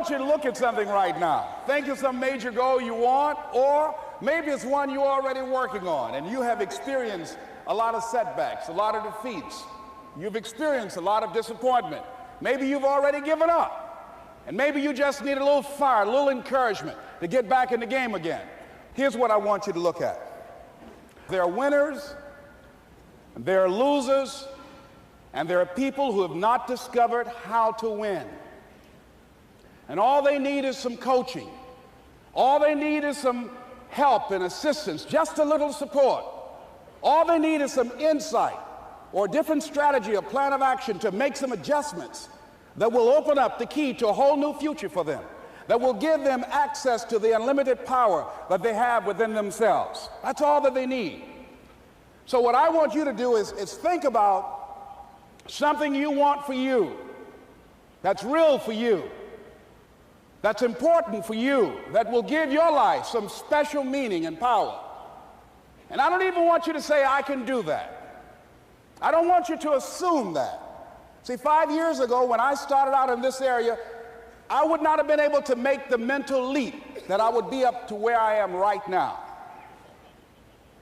want you to look at something right now. Think of some major goal you want, or maybe it's one you're already working on and you have experienced a lot of setbacks, a lot of defeats. You've experienced a lot of disappointment. Maybe you've already given up. And maybe you just need a little fire, a little encouragement to get back in the game again. Here's what I want you to look at. There are winners, and there are losers, and there are people who have not discovered how to win. And all they need is some coaching. All they need is some help and assistance, just a little support. All they need is some insight or a different strategy, a plan of action to make some adjustments that will open up the key to a whole new future for them, that will give them access to the unlimited power that they have within themselves. That's all that they need. So what I want you to do is think about something you want for you, that's real for you, that's important for you, that will give your life some special meaning and power. And I don't even want you to say, I can do that. I don't want you to assume that. See, 5 years ago, when I started out in this area, I would not have been able to make the mental leap that I would be up to where I am right now.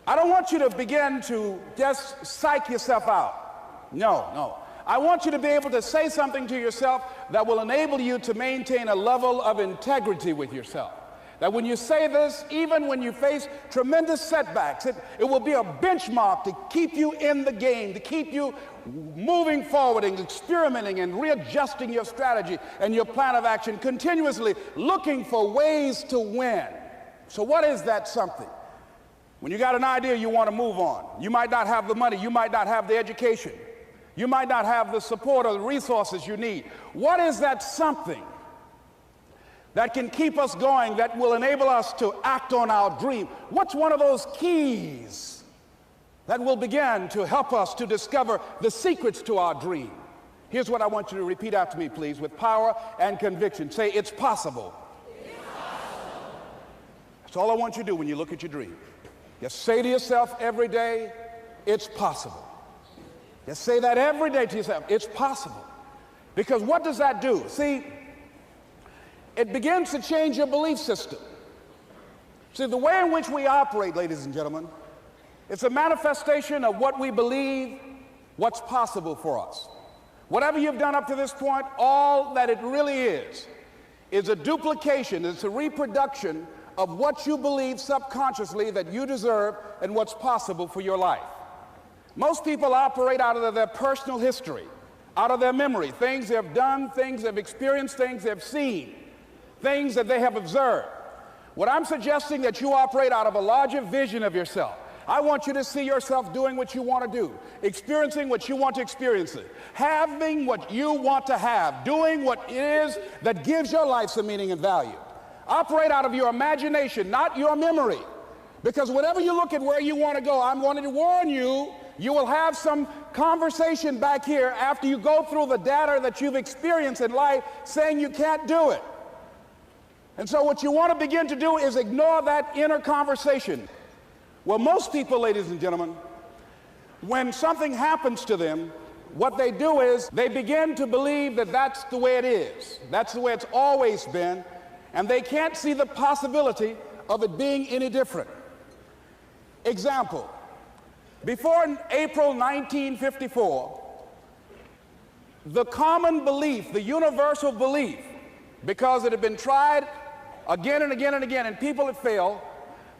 I don't want you to begin to just psych yourself out. No. I want you to be able to say something to yourself that will enable you to maintain a level of integrity with yourself. That when you say this, even when you face tremendous setbacks, it will be a benchmark to keep you in the game, to keep you moving forward and experimenting and readjusting your strategy and your plan of action, continuously looking for ways to win. So what is that something? When you got an idea you want to move on, you might not have the money, you might not have the education, you might not have the support or the resources you need. What is that something that can keep us going, that will enable us to act on our dream? What's one of those keys that will begin to help us to discover the secrets to our dream? Here's what I want you to repeat after me, please, with power and conviction. Say, it's possible. It's possible. That's all I want you to do when you look at your dream. Just say to yourself every day, it's possible. Just say that every day to yourself, it's possible. Because what does that do? See, it begins to change your belief system. See, the way in which we operate, ladies and gentlemen, it's a manifestation of what we believe, what's possible for us. Whatever you've done up to this point, all that it really is a duplication, it's a reproduction of what you believe subconsciously that you deserve and what's possible for your life. Most people operate out of their personal history, out of their memory, things they've done, things they've experienced, things they've seen, things that they have observed. What I'm suggesting that you operate out of a larger vision of yourself. I want you to see yourself doing what you want to do, experiencing what you want to experience, having what you want to have, doing what it is that gives your life some meaning and value. Operate out of your imagination, not your memory. Because whenever you look at where you want to go, I'm wanting to warn you, you will have some conversation back here after you go through the data that you've experienced in life saying you can't do it. And so what you want to begin to do is ignore that inner conversation. Well, most people, ladies and gentlemen, when something happens to them, what they do is they begin to believe that that's the way it is. That's the way it's always been. And they can't see the possibility of it being any different. Example, before April 1954, the common belief, the universal belief, because it had been tried again and again and again and people had failed,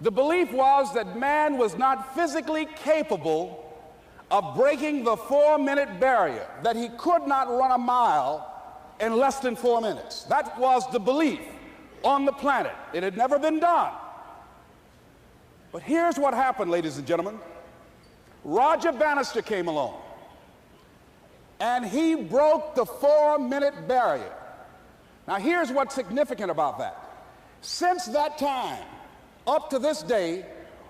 the belief was that man was not physically capable of breaking the 4-minute barrier, that he could not run a mile in less than 4 minutes. That was the belief on the planet. It had never been done. But here's what happened, ladies and gentlemen. Roger Bannister came along, and he broke the 4-minute barrier. Now, here's what's significant about that. Since that time, up to this day,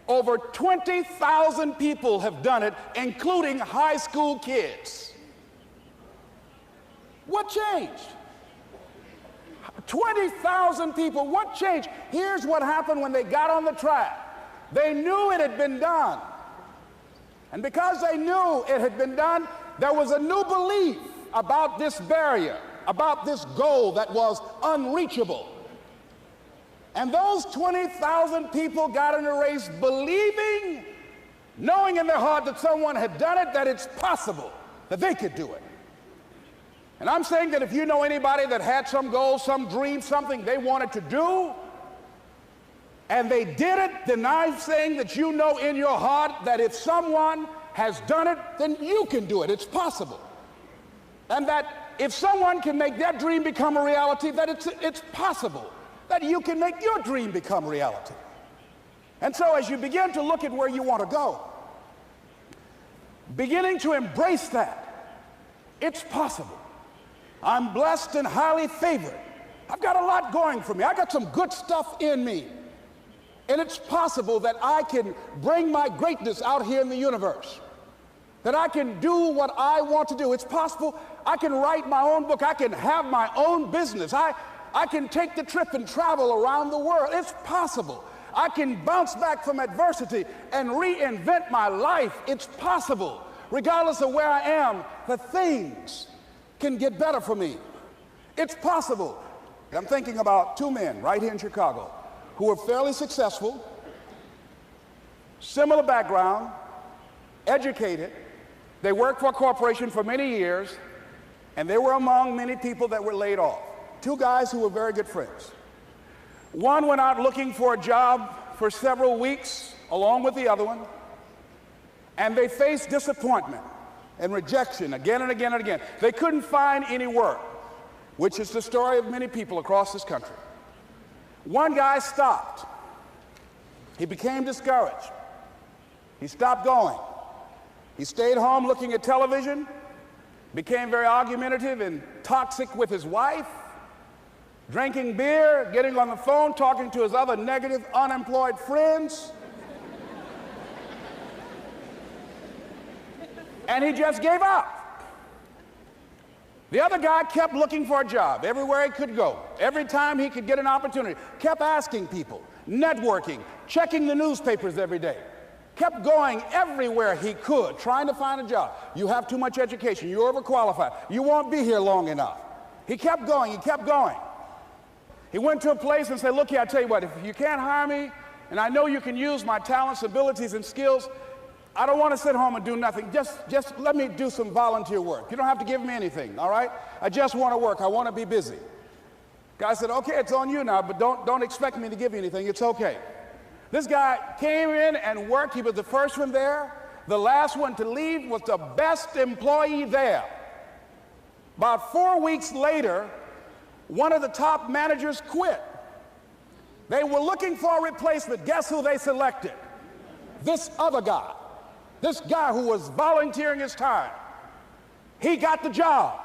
over 20,000 people have done it, including high school kids. What changed? 20,000 people, what changed? Here's what happened when they got on the track. They knew it had been done. And because they knew it had been done, there was a new belief about this barrier, about this goal that was unreachable. And those 20,000 people got in a race believing, knowing in their heart that someone had done it, that it's possible that they could do it. And I'm saying that if you know anybody that had some goal, some dream, something they wanted to do, and they did it, then I'm saying that you know in your heart that if someone has done it, then you can do it. It's possible. And that if someone can make their dream become a reality, that it's possible that you can make your dream become reality. And so as you begin to look at where you want to go, beginning to embrace that, it's possible. I'm blessed and highly favored. I've got a lot going for me. I got some good stuff in me. And it's possible that I can bring my greatness out here in the universe, that I can do what I want to do. It's possible I can write my own book. I can have my own business. I can take the trip and travel around the world. It's possible. I can bounce back from adversity and reinvent my life. It's possible. Regardless of where I am, the things can get better for me. It's possible. I'm thinking about two men right here in Chicago who were fairly successful, similar background, educated. They worked for a corporation for many years, and they were among many people that were laid off. Two guys who were very good friends. One went out looking for a job for several weeks along with the other one, and they faced disappointment and rejection again and again and again. They couldn't find any work, which is the story of many people across this country. One guy stopped. He became discouraged. He stopped going. He stayed home looking at television, became very argumentative and toxic with his wife, drinking beer, getting on the phone, talking to his other negative, unemployed friends. And he just gave up. The other guy kept looking for a job everywhere he could go. Every time he could get an opportunity, kept asking people, networking, checking the newspapers every day. Kept going everywhere he could, trying to find a job. You have too much education. You're overqualified. You won't be here long enough. He kept going. He kept going. He went to a place and said, look here, I tell you what, if you can't hire me, and I know you can use my talents, abilities, and skills, I don't want to sit home and do nothing. Just let me do some volunteer work. You don't have to give me anything, all right? I just want to work. I want to be busy. Guy said, okay, it's on you now, but don't expect me to give you anything. It's okay. This guy came in and worked. He was the first one there. The last one to leave was the best employee there. About 4 weeks later, one of the top managers quit. They were looking for a replacement. Guess who they selected? This other guy. This guy who was volunteering his time. He got the job.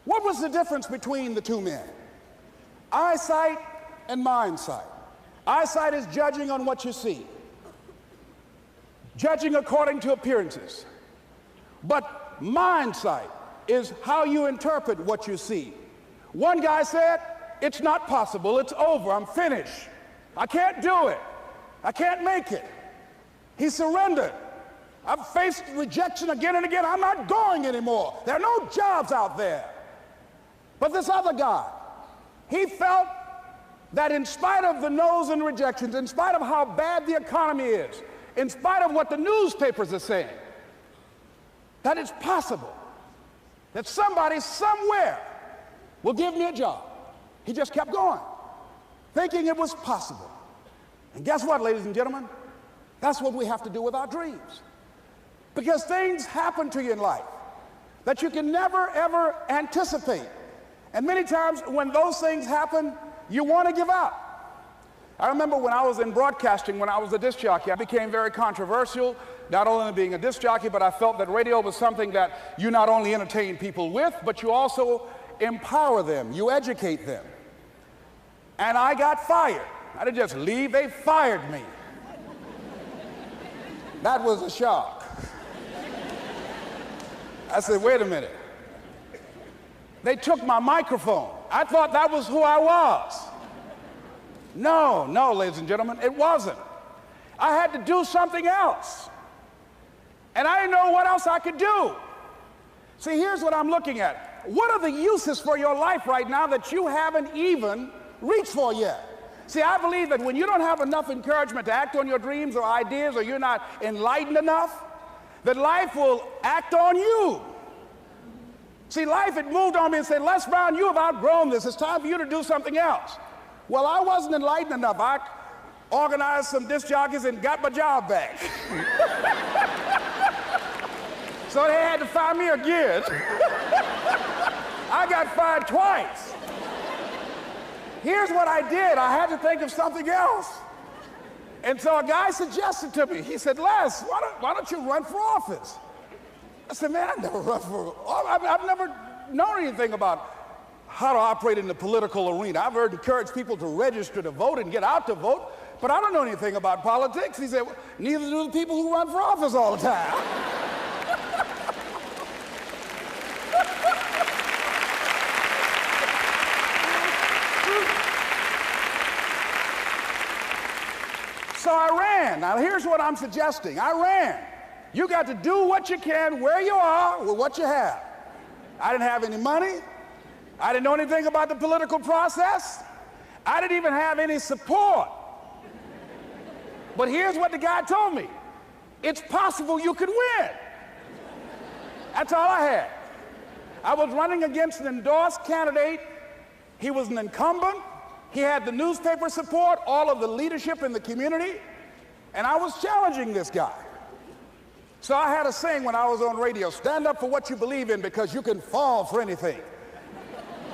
What was the difference between the two men? Eyesight and mindsight. Eyesight is judging on what you see, judging according to appearances. But mindsight is how you interpret what you see. One guy said, it's not possible, it's over, I'm finished. I can't do it. I can't make it. He surrendered. I've faced rejection again and again. I'm not going anymore. There are no jobs out there. But this other guy, he felt that in spite of the no's and rejections, in spite of how bad the economy is, in spite of what the newspapers are saying, that it's possible that somebody somewhere will give me a job. He just kept going, thinking it was possible. And guess what, ladies and gentlemen? That's what we have to do with our dreams. Because things happen to you in life that you can never, ever anticipate. And many times when those things happen, you want to give up. I remember when I was in broadcasting, when I was a disc jockey, I became very controversial, not only being a disc jockey, but I felt that radio was something that you not only entertain people with, but you also empower them, you educate them. And I got fired. I didn't just leave, they fired me. That was a shock. I said, wait a minute. They took my microphone. I thought that was who I was. No, ladies and gentlemen, it wasn't. I had to do something else. And I didn't know what else I could do. See, here's what I'm looking at. What are the uses for your life right now that you haven't even reached for yet? See, I believe that when you don't have enough encouragement to act on your dreams or ideas, or you're not enlightened enough, that life will act on you. See, life had moved on me and said, Les Brown, you have outgrown this. It's time for you to do something else. Well, I wasn't enlightened enough. I organized some disc jockeys and got my job back. So they had to fire me again. I got fired twice. Here's what I did. I had to think of something else. And so a guy suggested to me, he said, Les, why don't you run for office? I said, man, I've never run for office. I've never known anything about how to operate in the political arena. I've heard encourage people to register to vote and get out to vote, but I don't know anything about politics. He said, well, neither do the people who run for office all the time. So I ran. Now here's what I'm suggesting. I ran. You got to do what you can where you are with what you have. I didn't have any money. I didn't know anything about the political process. I didn't even have any support. But here's what the guy told me. It's possible you could win. That's all I had. I was running against an endorsed candidate. He was an incumbent. He had the newspaper support, all of the leadership in the community, and I was challenging this guy. So I had a saying when I was on radio, stand up for what you believe in because you can fall for anything.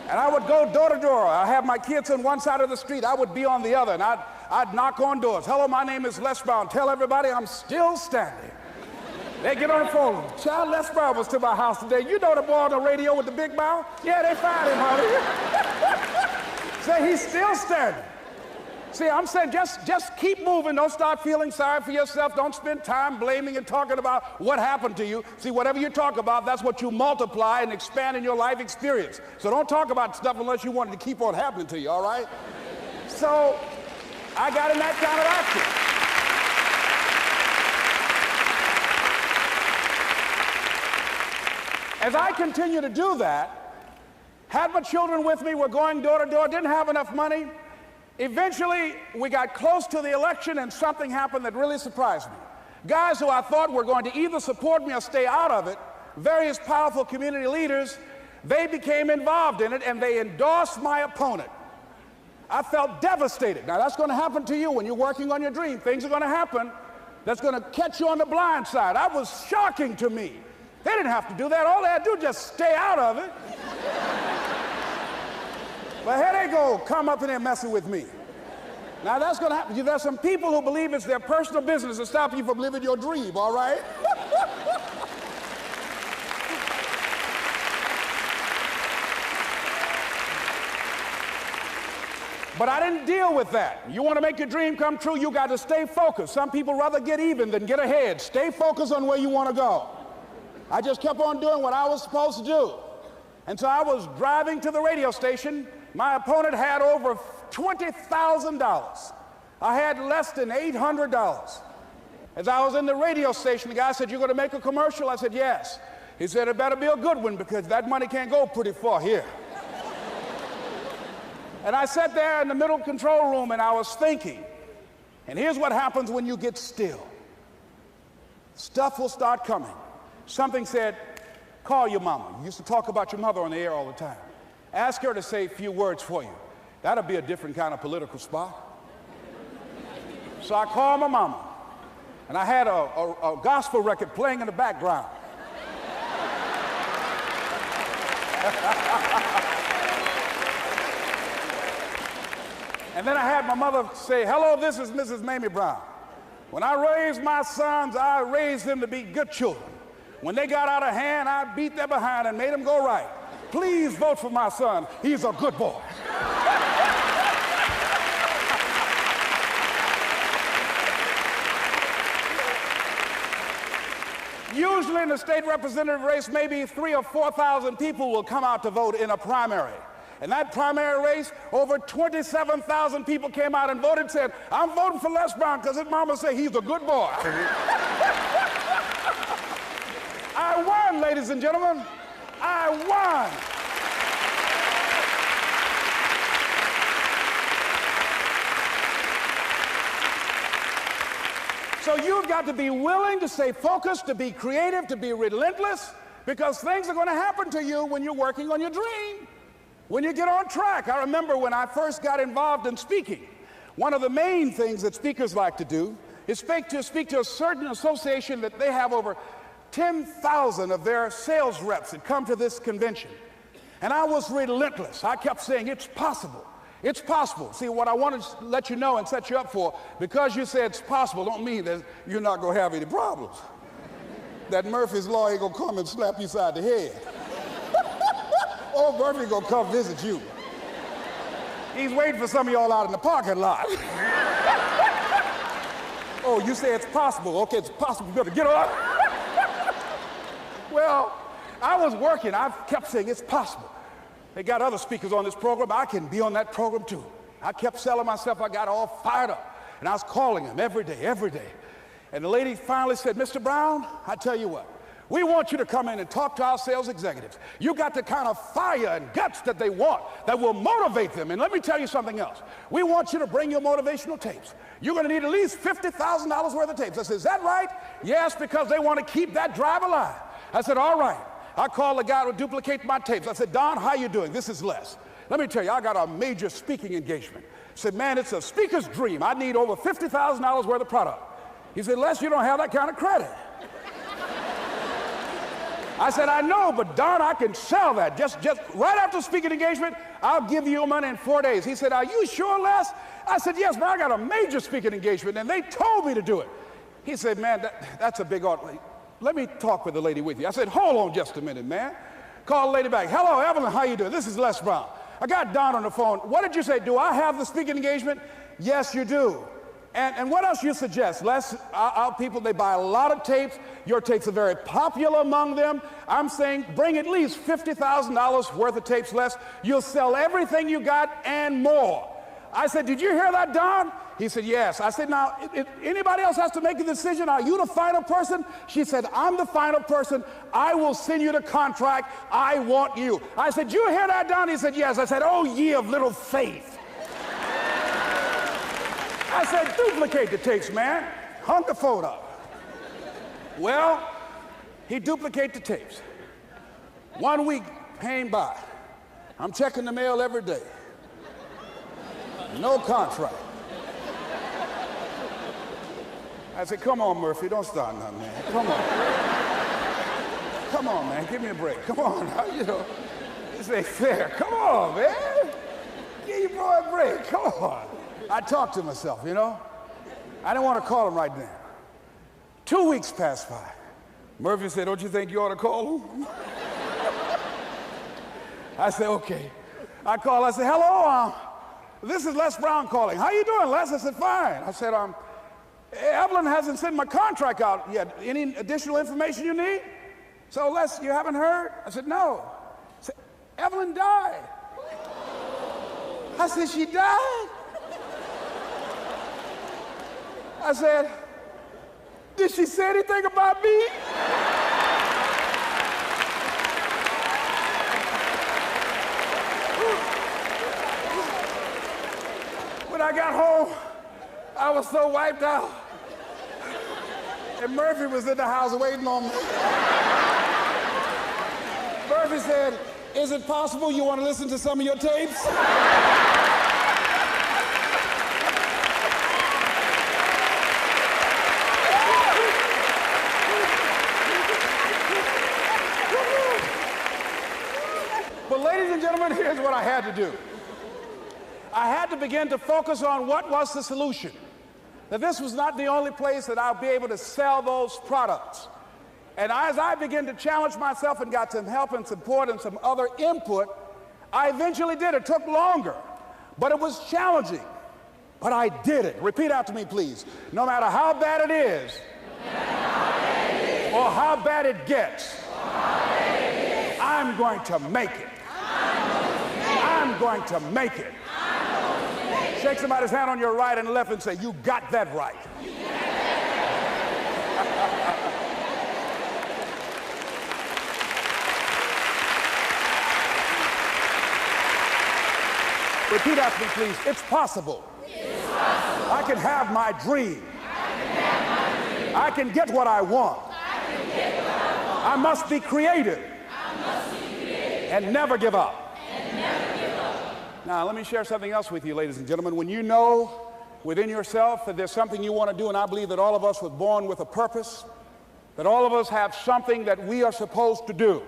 And I would go door to door. I have my kids on one side of the street. I would be on the other, and I'd knock on doors. Hello, my name is Les Brown. Tell everybody I'm still standing. They get on the phone. Child, Les Brown was to my house today. You know the boy on the radio with the big mouth? Yeah, they fired him, honey. Say he's still standing. See, I'm saying just keep moving. Don't start feeling sorry for yourself. Don't spend time blaming and talking about what happened to you. See, whatever you talk about, that's what you multiply and expand in your life experience. So don't talk about stuff unless you want it to keep on happening to you, all right? So I got in that kind of action. As I continue to do that, had my children with me, we're going door to door, didn't have enough money. Eventually, we got close to the election and something happened that really surprised me. Guys who I thought were going to either support me or stay out of it, various powerful community leaders, they became involved in it and they endorsed my opponent. I felt devastated. Now that's going to happen to you when you're working on your dream. Things are going to happen that's going to catch you on the blind side. That was shocking to me. They didn't have to do that. All they had to do was just stay out of it. But here they go, come up in there messing with me. Now that's going to happen. There's some people who believe it's their personal business to stop you from living your dream, all right? But I didn't deal with that. You want to make your dream come true, you got to stay focused. Some people rather get even than get ahead. Stay focused on where you want to go. I just kept on doing what I was supposed to do. And so I was driving to the radio station. My opponent had over $20,000. I had less than $800. As I was in the radio station, the guy said, "You're going to make a commercial?" I said, "Yes." He said, "It better be a good one because that money can't go pretty far here." And I sat there in the middle control room and I was thinking. And here's what happens when you get still. Stuff will start coming. Something said, call your mama. You used to talk about your mother on the air all the time. Ask her to say a few words for you. That'll be a different kind of political spot. So I called my mama, and I had a gospel record playing in the background. And then I had my mother say, "Hello, this is Mrs. Mamie Brown. When I raised my sons, I raised them to be good children. When they got out of hand, I beat their behind and made them go right. Please vote for my son. He's a good boy." Usually in the state representative race, maybe 3,000 or 4,000 people will come out to vote in a primary. In that primary race, over 27,000 people came out and voted and said, "I'm voting for Les Brown because his mama said he's a good boy." I won, ladies and gentlemen. I won. So you've got to be willing to stay focused, to be creative, to be relentless, because things are going to happen to you when you're working on your dream, when you get on track. I remember when I first got involved in speaking, one of the main things that speakers like to do is speak to a certain association that they have over 10,000 of their sales reps that come to this convention. And I was relentless. I kept saying, it's possible. It's possible. See, what I want to let you know and set you up for, because you say it's possible, don't mean that you're not going to have any problems. That Murphy's Law ain't going to come and slap you side the head. Oh, Murphy going to come visit you. He's waiting for some of y'all out in the parking lot. Oh, you say it's possible. Okay, it's possible. You better get up. Well, I was working. I kept saying it's possible. They got other speakers on this program. I can be on that program too. I kept selling myself. I got all fired up. And I was calling them every day, every day. And the lady finally said, Mr. Brown, I tell you what, we want you to come in and talk to our sales executives. You got the kind of fire and guts that they want, that will motivate them. And let me tell you something else. We want you to bring your motivational tapes. You're going to need at least $50,000 worth of tapes. I said, is that right? Yes, because they want to keep that drive alive. I said, all right. I called the guy to duplicate my tapes. I said, Don, how you doing? This is Les. Let me tell you, I got a major speaking engagement. I said, man, it's a speaker's dream. I need over $50,000 worth of product. He said, Les, you don't have that kind of credit. I said, I know, but Don, I can sell that. Just right after speaking engagement, I'll give you your money in 4 days. He said, are you sure, Les? I said, yes, man, I got a major speaking engagement, and they told me to do it. He said, man, that's a big order. Let me talk with the lady with you. I said, hold on just a minute, man. Call the lady back. Hello, Evelyn, how you doing? This is Les Brown. I got Don on the phone. What did you say? Do I have the speaking engagement? Yes, you do. And what else you suggest? Les, our people, they buy a lot of tapes. Your tapes are very popular among them. I'm saying bring at least $50,000 worth of tapes, Les. You'll sell everything you got and more. I said, did you hear that, Don? He said, yes. I said, now, if anybody else has to make a decision, are you the final person? She said, I'm the final person. I will send you the contract. I want you. I said, you hear that, Don? He said, yes. I said, oh, ye of little faith. I said, duplicate the tapes, man. Hung the phone up. Well, he duplicated the tapes. 1 week came by. I'm checking the mail every day. No contract. I said, come on, Murphy, don't start nothing, man. Come on. Come on, man, give me a break. Come on, you know, this ain't fair. Come on, man. Give your boy a break, come on. I talked to myself, you know. I didn't want to call him right now. 2 weeks passed by. Murphy said, don't you think you ought to call him? I said, okay. I called, I said, hello, this is Les Brown calling. How you doing, Les? I said, fine. I said, Evelyn hasn't sent my contract out yet. Any additional information you need? So, Les, you haven't heard? I said, no. I said, Evelyn died. I said, she died? I said, did she say anything about me? When I got home, I was so wiped out. And Murphy was in the house waiting on me. Murphy said, is it possible you want to listen to some of your tapes? But ladies and gentlemen, here's what I had to do. I had to begin to focus on what was the solution. That this was not the only place that I'll be able to sell those products. And as I began to challenge myself and got some help and support and some other input, I eventually did. It took longer, but it was challenging. But I did it. Repeat after me, please. No matter how bad it is, or how bad it gets, I'm going to make it. I'm going to make it. Shake somebody's hand on your right and left and say, you got that right. Repeat after me, please. It's possible. It's possible. I can have my dream. I can get what I want. I must be creative. And never give up. Now, let me share something else with you, ladies and gentlemen. When you know within yourself that there's something you want to do, and I believe that all of us were born with a purpose, that all of us have something that we are supposed to do,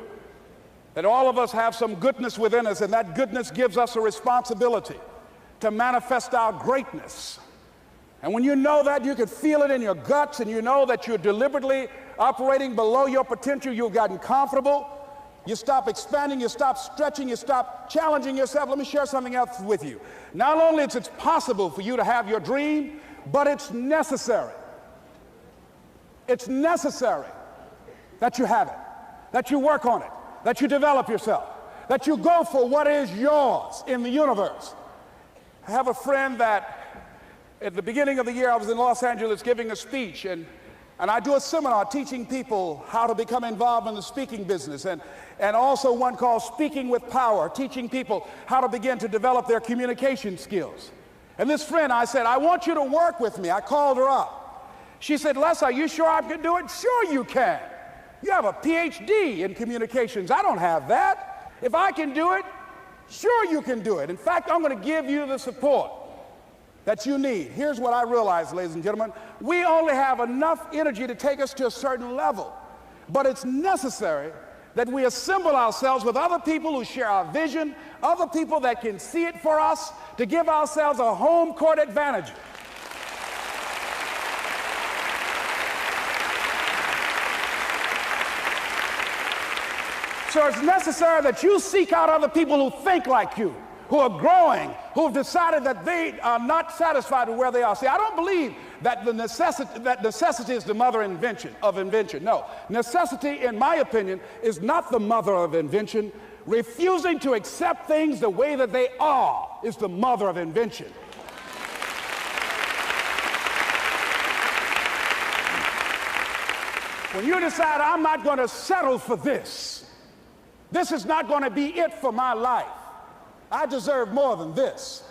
that all of us have some goodness within us, and that goodness gives us a responsibility to manifest our greatness. And when you know that, you can feel it in your guts, and you know that you're deliberately operating below your potential, you've gotten comfortable, you stop expanding, you stop stretching, you stop challenging yourself. Let me share something else with you. Not only is it possible for you to have your dream, but it's necessary. It's necessary that you have it, that you work on it, that you develop yourself, that you go for what is yours in the universe. I have a friend that at the beginning of the year I was in Los Angeles giving a speech, and I do a seminar teaching people how to become involved in the speaking business, and also one called Speaking with Power, teaching people how to begin to develop their communication skills. And this friend, I said, I want you to work with me. I called her up. She said, Les, are you sure I can do it? Sure you can. You have a PhD in communications. I don't have that. If I can do it, sure you can do it. In fact, I'm going to give you the support that you need. Here's what I realize, ladies and gentlemen. We only have enough energy to take us to a certain level, but it's necessary that we assemble ourselves with other people who share our vision, other people that can see it for us, to give ourselves a home court advantage. So it's necessary that you seek out other people who think like you, who are growing, who have decided that they are not satisfied with where they are. See, I don't believe that necessity is the mother of invention. No, necessity, in my opinion, is not the mother of invention. Refusing to accept things the way that they are is the mother of invention. When you decide, I'm not going to settle for this, this is not going to be it for my life, I deserve more than this.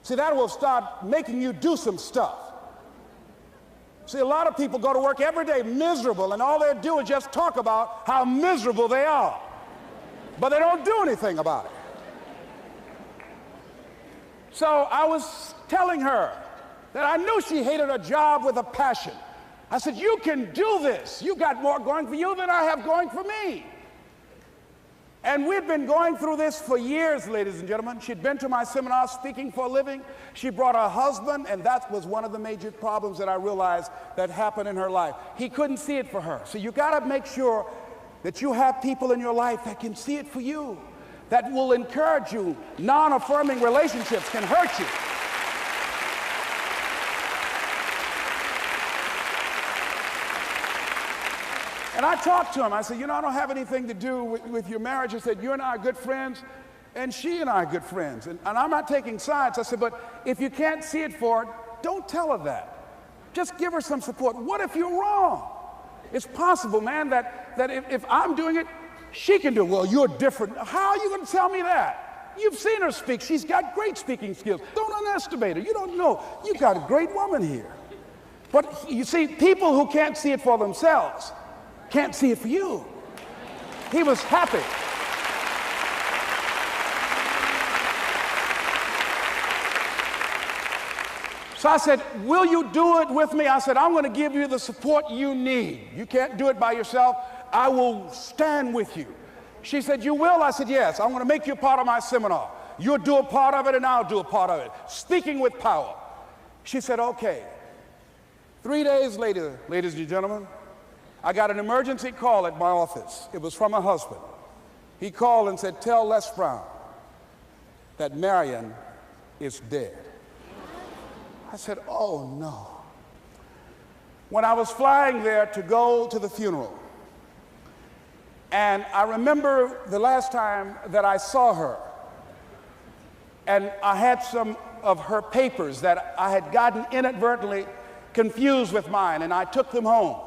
See, that will start making you do some stuff. See, a lot of people go to work every day miserable, and all they do is just talk about how miserable they are. But they don't do anything about it. So I was telling her that I knew she hated her job with a passion. I said, you can do this. You got more going for you than I have going for me. And we've been going through this for years, ladies and gentlemen. She'd been to my seminar speaking for a living. She brought her husband, and that was one of the major problems that I realized that happened in her life. He couldn't see it for her. So you got to make sure that you have people in your life that can see it for you, that will encourage you. Non-affirming relationships can hurt you. And I talked to him. I said, you know, I don't have anything to do with your marriage. I said, you and I are good friends, and she and I are good friends. And I'm not taking sides. I said, but if you can't see it for her, don't tell her that. Just give her some support. What if you're wrong? It's possible, man, that if I'm doing it, she can do it. Well, you're different. How are you going to tell me that? You've seen her speak. She's got great speaking skills. Don't underestimate her. You don't know. You've got a great woman here. But you see, people who can't see it for themselves can't see it for you. He was happy. So I said, will you do it with me? I said, I'm going to give you the support you need. You can't do it by yourself. I will stand with you. She said, you will? I said, yes. I'm going to make you a part of my seminar. You'll do a part of it, and I'll do a part of it. Speaking with Power. She said, okay. 3 days later, ladies and gentlemen, I got an emergency call at my office. It was from her husband. He called and said, tell Les Brown that Marion is dead. I said, oh no. When I was flying there to go to the funeral, and I remember the last time that I saw her, and I had some of her papers that I had gotten inadvertently confused with mine, and I took them home.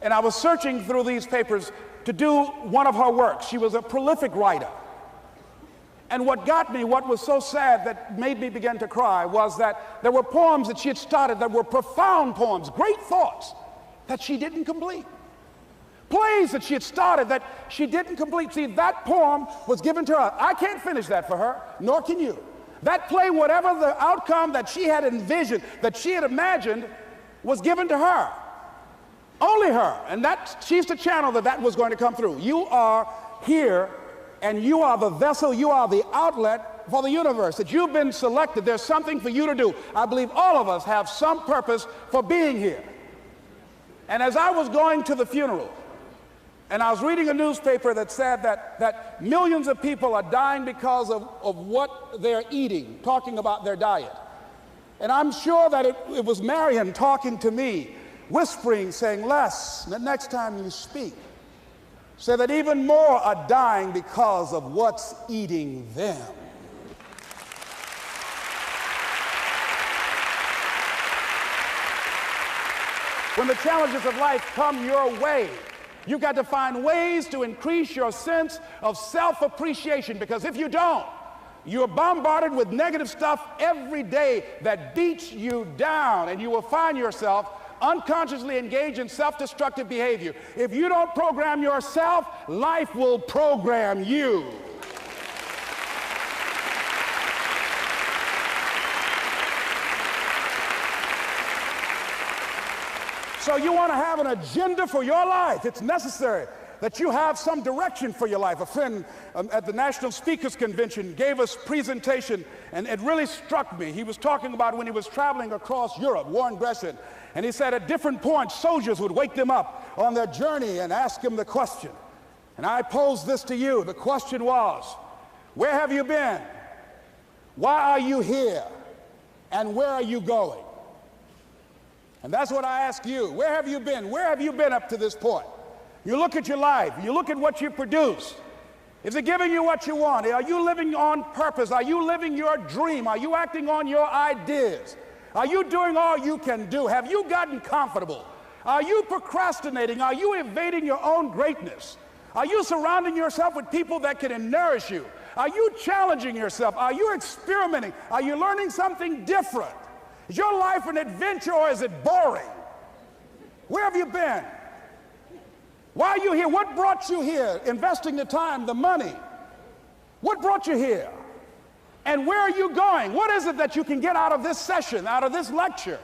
And I was searching through these papers to do one of her works. She was a prolific writer. And what got me, what was so sad that made me begin to cry, was that there were poems that she had started that were profound poems, great thoughts that she didn't complete. Plays that she had started that she didn't complete. See, that poem was given to her. I can't finish that for her, nor can you. That play, whatever the outcome that she had envisioned, that she had imagined, was given to her. Only her. And she's the channel that was going to come through. You are here, and you are the vessel, you are the outlet for the universe, that you've been selected. There's something for you to do. I believe all of us have some purpose for being here. And as I was going to the funeral, and I was reading a newspaper that said that millions of people are dying because of what they're eating, talking about their diet. And I'm sure that it was Marion talking to me, whispering, saying, Les, the next time you speak, say that even more are dying because of what's eating them. When the challenges of life come your way, you've got to find ways to increase your sense of self-appreciation, because if you don't, you're bombarded with negative stuff every day that beats you down, and you will find yourself unconsciously engaged in self-destructive behavior. If you don't program yourself, life will program you. So you want to have an agenda for your life. It's necessary that you have some direction for your life. A friend at the National Speakers Convention gave us a presentation, and it really struck me. He was talking about when he was traveling across Europe, Warren Gresham, and he said at different points, soldiers would wake them up on their journey and ask them the question. And I posed this to you. The question was, where have you been? Why are you here? And where are you going? And that's what I ask you. Where have you been? Where have you been up to this point? You look at your life. You look at what you produce. Is it giving you what you want? Are you living on purpose? Are you living your dream? Are you acting on your ideas? Are you doing all you can do? Have you gotten comfortable? Are you procrastinating? Are you evading your own greatness? Are you surrounding yourself with people that can nourish you? Are you challenging yourself? Are you experimenting? Are you learning something different? Is your life an adventure, or is it boring? Where have you been? Why are you here? What brought you here? Investing the time, the money. What brought you here? And where are you going? What is it that you can get out of this session, out of this lecture?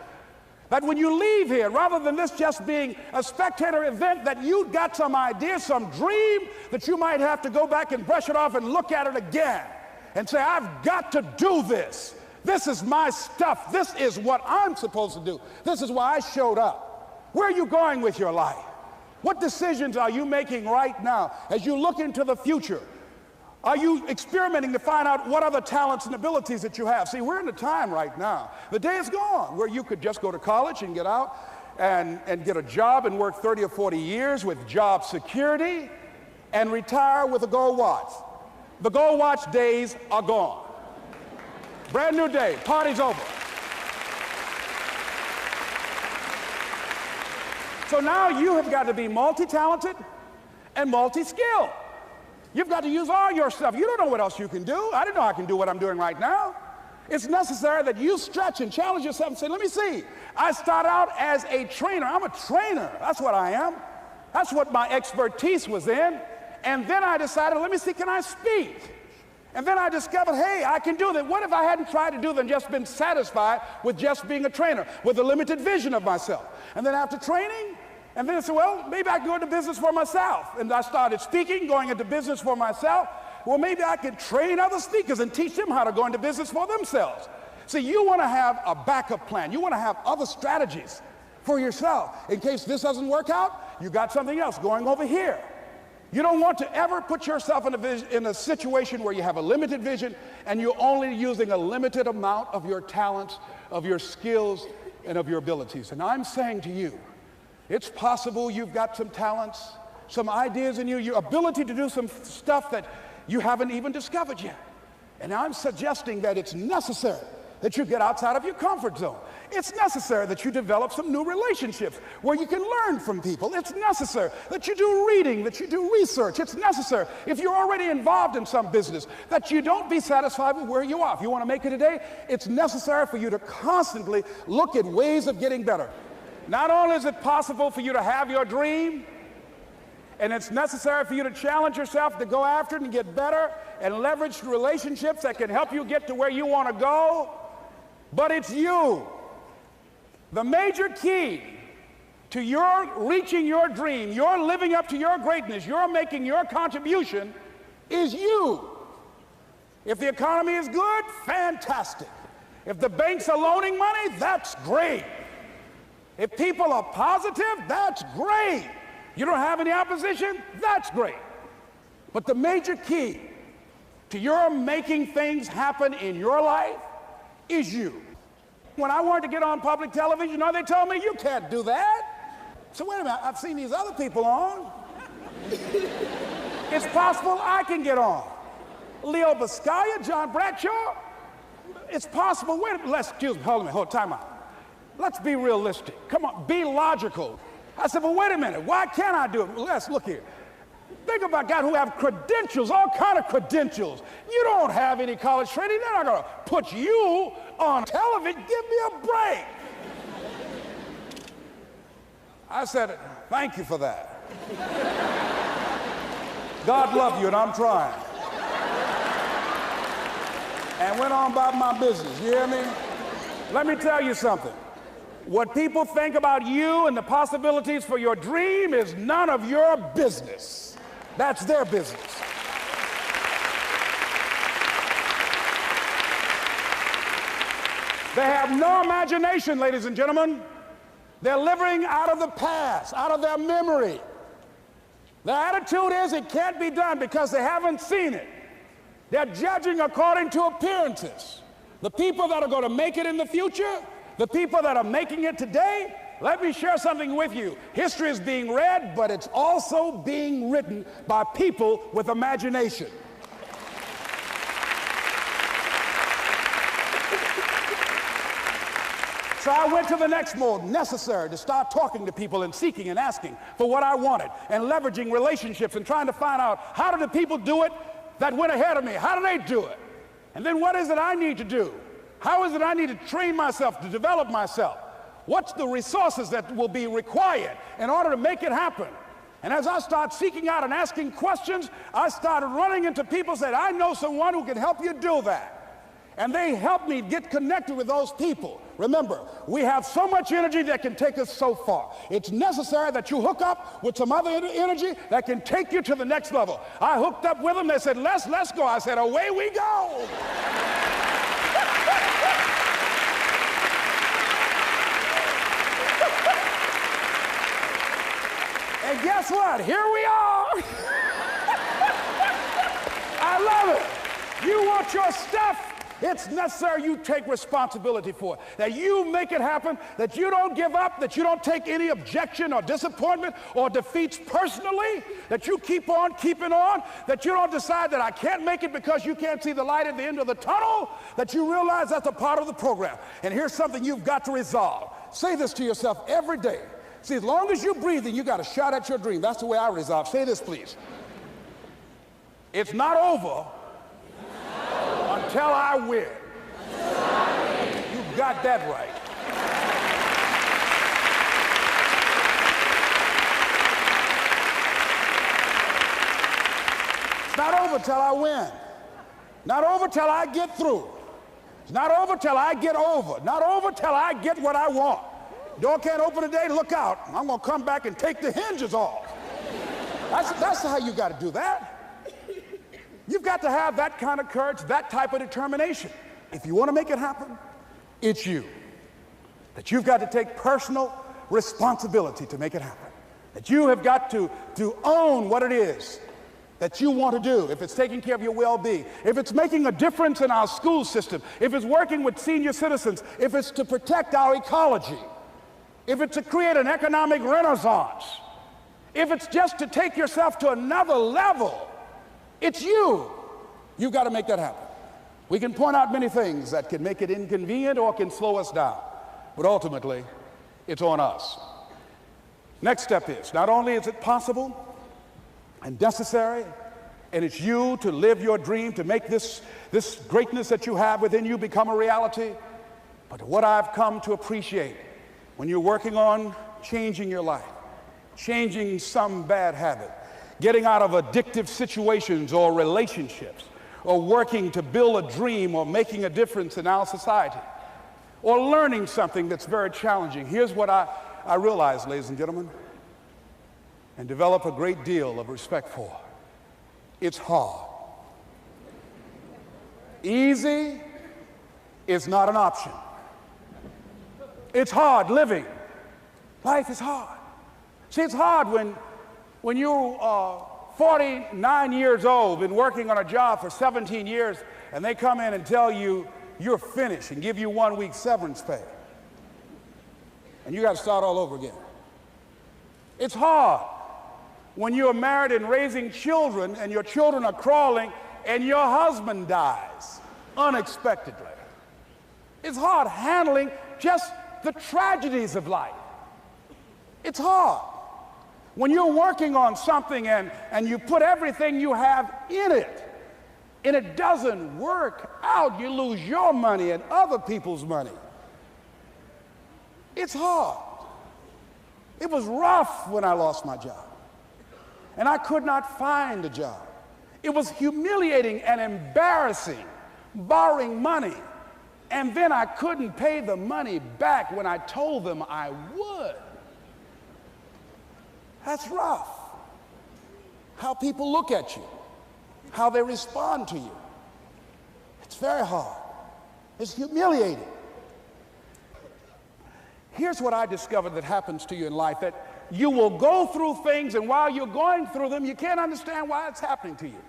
That when you leave here, rather than this just being a spectator event, that you got some idea, some dream, that you might have to go back and brush it off and look at it again and say, I've got to do this. This is my stuff. This is what I'm supposed to do. This is why I showed up. Where are you going with your life? What decisions are you making right now as you look into the future? Are you experimenting to find out what other talents and abilities that you have? See, we're in a time right now. The day is gone where you could just go to college and get out and get a job and work 30 or 40 years with job security and retire with a gold watch. The gold watch days are gone. Brand new day, party's over. So now you have got to be multi-talented and multi-skilled. You've got to use all your stuff. You don't know what else you can do. I didn't know I can do what I'm doing right now. It's necessary that you stretch and challenge yourself and say, let me see. I start out as a trainer. I'm a trainer. That's what I am. That's what my expertise was in. And then I decided, let me see, can I speak? And then I discovered, hey, I can do that. What if I hadn't tried to do that and just been satisfied with just being a trainer, with a limited vision of myself? And then after training, and then I said, well, maybe I can go into business for myself. And I started speaking, going into business for myself. Well, maybe I could train other speakers and teach them how to go into business for themselves. See, you want to have a backup plan. You want to have other strategies for yourself. In case this doesn't work out, you got something else going over here. You don't want to ever put yourself in a situation where you have a limited vision and you're only using a limited amount of your talents, of your skills, and of your abilities. And I'm saying to you, it's possible you've got some talents, some ideas in you, your ability to do some stuff that you haven't even discovered yet. And I'm suggesting that it's necessary that you get outside of your comfort zone. It's necessary that you develop some new relationships where you can learn from people. It's necessary that you do reading, that you do research. It's necessary, if you're already involved in some business, that you don't be satisfied with where you are. If you want to make it today, it's necessary for you to constantly look at ways of getting better. Not only is it possible for you to have your dream, and it's necessary for you to challenge yourself to go after it and get better and leverage relationships that can help you get to where you want to go, but it's you. The major key to your reaching your dream, your living up to your greatness, your making your contribution is you. If the economy is good, fantastic. If the banks are loaning money, that's great. If people are positive, that's great. You don't have any opposition, that's great. But the major key to your making things happen in your life is you. When I wanted to get on public television, you know, they told me, you can't do that. So wait a minute, I've seen these other people on. It's possible I can get on. Leo Biscaya, John Bradshaw, it's possible. Wait a minute, excuse me, hold on, time out. Let's be realistic. Come on, be logical. I said, well, wait a minute, why can't I do it? Let's look here. Think about guys who have credentials, all kind of credentials. You don't have any college training. They're not going to put you on television. Give me a break. I said, thank you for that. God love you, and I'm trying. And went on about my business. You hear me? Let me tell you something. What people think about you and the possibilities for your dream is none of your business. That's their business. They have no imagination, ladies and gentlemen. They're living out of the past, out of their memory. Their attitude is it can't be done because they haven't seen it. They're judging according to appearances. The people that are going to make it in the future, the people that are making it today, let me share something with you. History is being read, but it's also being written by people with imagination. So I went to the next mode, necessary to start talking to people and seeking and asking for what I wanted and leveraging relationships and trying to find out how did the people do it that went ahead of me? How do they do it? And then what is it I need to do? How is it I need to train myself, to develop myself? What's the resources that will be required in order to make it happen? And as I start seeking out and asking questions, I started running into people saying, I know someone who can help you do that. And they helped me get connected with those people. Remember, we have so much energy that can take us so far. It's necessary that you hook up with some other energy that can take you to the next level. I hooked up with them. They said, let's go. I said, away we go. And guess what? Here we are. I love it. You want your stuff? It's necessary you take responsibility for it, that you make it happen, that you don't give up, that you don't take any objection or disappointment or defeats personally, that you keep on keeping on, that you don't decide that I can't make it because you can't see the light at the end of the tunnel, that you realize that's a part of the program. And here's something you've got to resolve. Say this to yourself every day. See, as long as you're breathing, you got a shot at your dream. That's the way I resolve. Say this, please. It's not over until I win. You got that right. It's not over till I win. Not over till I get through. It's not over till I get over. Not over till I get what I want. Door can't open today, look out. I'm going to come back and take the hinges off. That's how you got to do that. You've got to have that kind of courage, that type of determination. If you want to make it happen, it's you. That you've got to take personal responsibility to make it happen. That you have got to own what it is that you want to do. If it's taking care of your well-being, if it's making a difference in our school system, if it's working with senior citizens, if it's to protect our ecology, if it's to create an economic renaissance, if it's just to take yourself to another level, it's you. You've got to make that happen. We can point out many things that can make it inconvenient or can slow us down, but ultimately, it's on us. Next step is, not only is it possible and necessary, and it's you to live your dream, to make this greatness that you have within you become a reality, but what I've come to appreciate when you're working on changing your life, changing some bad habit, getting out of addictive situations or relationships, or working to build a dream or making a difference in our society, or learning something that's very challenging. Here's what I realize, ladies and gentlemen, and develop a great deal of respect for. It's hard. Easy is not an option. It's hard living. Life is hard. See, it's hard when you are 49 years old, been working on a job for 17 years, and they come in and tell you you're finished and give you 1 week severance pay. And you got to start all over again. It's hard when you're married and raising children and your children are crawling and your husband dies unexpectedly. It's hard handling just the tragedies of life. It's hard when you're working on something and you put everything you have in it and it doesn't work out. You lose your money and other people's money. It's hard. It was rough when I lost my job, and I could not find a job. It was humiliating and embarrassing, borrowing money, and then I couldn't pay the money back when I told them I would. That's rough. How people look at you, how they respond to you. It's very hard. It's humiliating. Here's what I discovered that happens to you in life, that you will go through things, and while you're going through them, you can't understand why it's happening to you.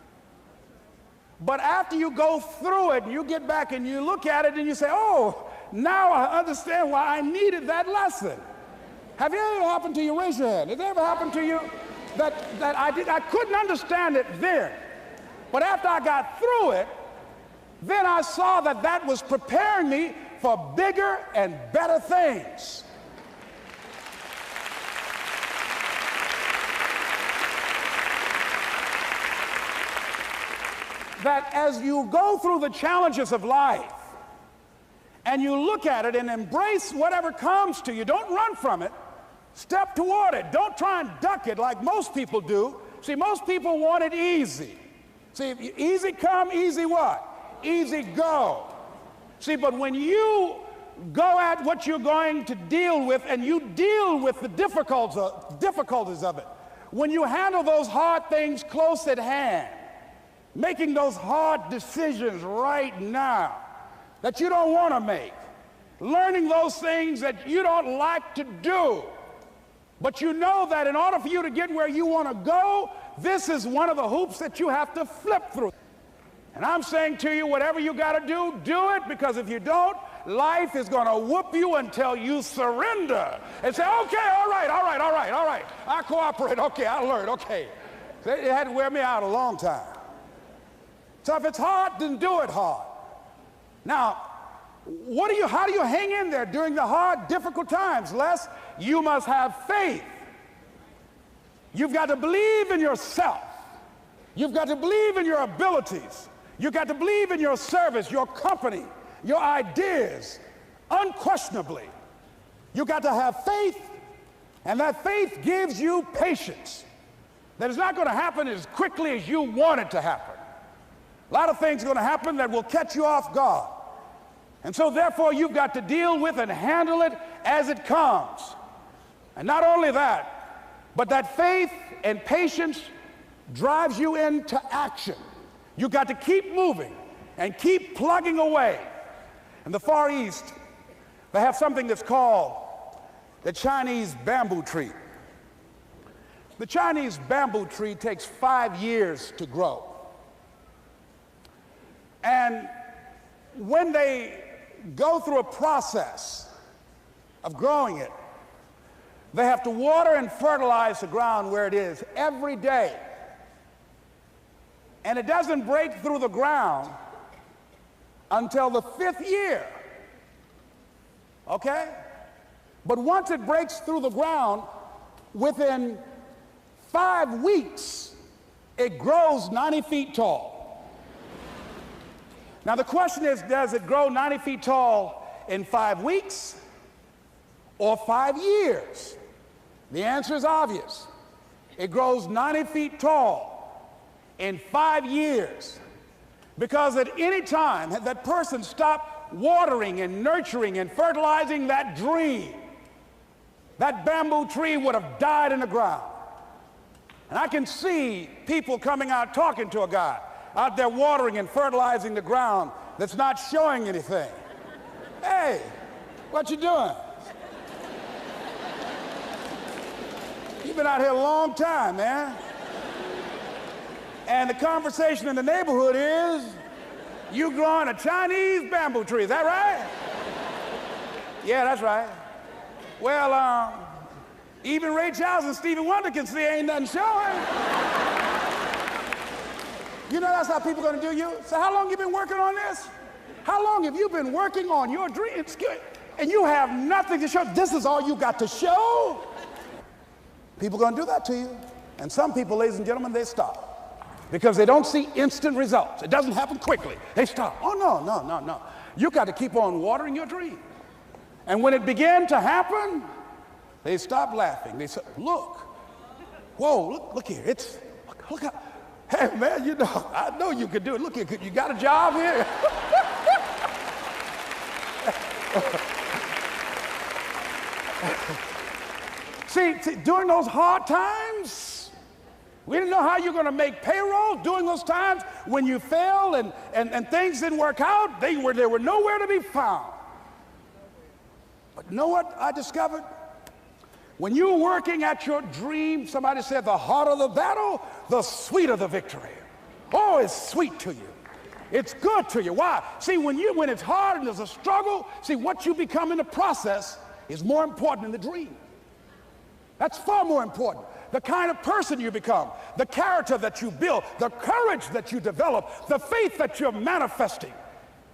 But after you go through it, and you get back and you look at it and you say, oh, now I understand why I needed that lesson. Have it ever happened to you? Raise your hand. Has it ever happened to you that I couldn't understand it then, but after I got through it, then I saw that was preparing me for bigger and better things. That as you go through the challenges of life and you look at it and embrace whatever comes to you, don't run from it. Step toward it. Don't try and duck it like most people do. See, most people want it easy. See, easy come, easy what? Easy go. See, but when you go at what you're going to deal with and you deal with the difficulties of it, when you handle those hard things close at hand, making those hard decisions right now that you don't want to make, learning those things that you don't like to do, but you know that in order for you to get where you want to go, this is one of the hoops that you have to flip through. And I'm saying to you, whatever you got to do, do it, because if you don't, life is going to whoop you until you surrender and say, okay, all right, I cooperate, okay, I learned, okay. It had to wear me out a long time. So if it's hard, then do it hard. Now, how do you hang in there during the hard, difficult times, Les? You must have faith. You've got to believe in yourself. You've got to believe in your abilities. You've got to believe in your service, your company, your ideas, unquestionably. You've got to have faith, and that faith gives you patience. That it's not going to happen as quickly as you want it to happen. A lot of things are going to happen that will catch you off guard. And so therefore you've got to deal with and handle it as it comes. And not only that, but that faith and patience drives you into action. You've got to keep moving and keep plugging away. In the Far East, they have something that's called the Chinese bamboo tree. The Chinese bamboo tree takes 5 years to grow. And when they go through a process of growing it, they have to water and fertilize the ground where it is every day. And it doesn't break through the ground until the 5th year. Okay? But once it breaks through the ground, within 5 weeks, it grows 90 feet tall. Now the question is, does it grow 90 feet tall in 5 weeks or 5 years? The answer is obvious. It grows 90 feet tall in 5 years. Because at any time, had that person stopped watering and nurturing and fertilizing that dream, that bamboo tree would have died in the ground. And I can see people coming out talking to a guy out there watering and fertilizing the ground that's not showing anything. Hey, what you doing? You've been out here a long time, man. And the conversation in the neighborhood is, you growing a Chinese bamboo tree, is that right? Yeah, that's right. Well, even Ray Charles and Stevie Wonder can see ain't nothing showing. You know that's how people are going to do you? So how long you been working on this? How long have you been working on your dreams? And you have nothing to show. This is all you got to show? People are going to do that to you. And some people, ladies and gentlemen, they stop. Because they don't see instant results. It doesn't happen quickly. They stop. Oh, no. You got to keep on watering your dream. And when it began to happen, they stopped laughing. They said, look. Whoa, look here. Look out. Hey, man, you know, I know you can do it. Look here, you got a job here? See, during those hard times, we didn't know how you're going to make payroll. During those times when you failed and things didn't work out, they were nowhere to be found. But you know what I discovered? When you're working at your dream, somebody said the harder the battle, the sweeter the victory. Oh, it's sweet to you. It's good to you. Why? See, when it's hard and there's a struggle, see, what you become in the process is more important than the dream. That's far more important. The kind of person you become, the character that you build, the courage that you develop, the faith that you're manifesting.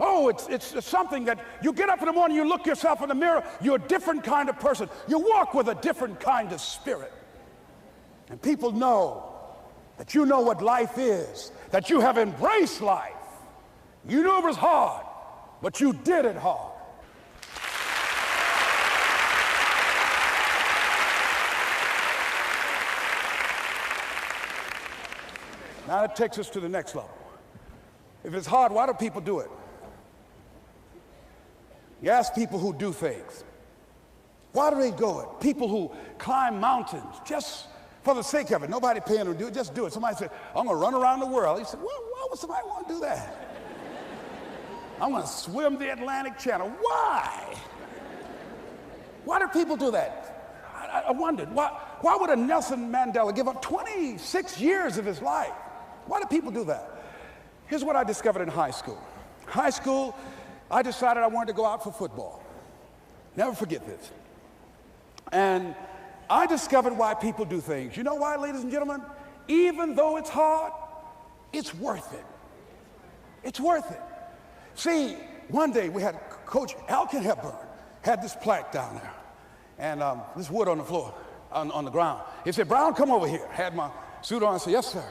Oh, it's something that you get up in the morning, you look yourself in the mirror, you're a different kind of person. You walk with a different kind of spirit. And people know that you know what life is, that you have embraced life. You knew it was hard, but you did it hard. Now that takes us to the next level. If it's hard, why do people do it? You ask people who do things. Why do they do it? People who climb mountains just for the sake of it. Nobody paying them to do it, just do it. Somebody said, I'm going to run around the world. He said, why would somebody want to do that? I'm going to swim the Atlantic Channel. Why? Why do people do that? I wondered, why would a Nelson Mandela give up 26 years of his life? Why do people do that? Here's what I discovered in high school. High school, I decided I wanted to go out for football. Never forget this. And I discovered why people do things. You know why, ladies and gentlemen? Even though it's hard, it's worth it. It's worth it. See, one day we had Coach Alkin Hepburn had this plaque down there and this wood on the floor, on the ground. He said, Brown, come over here. Had my suit on. I said, yes, sir.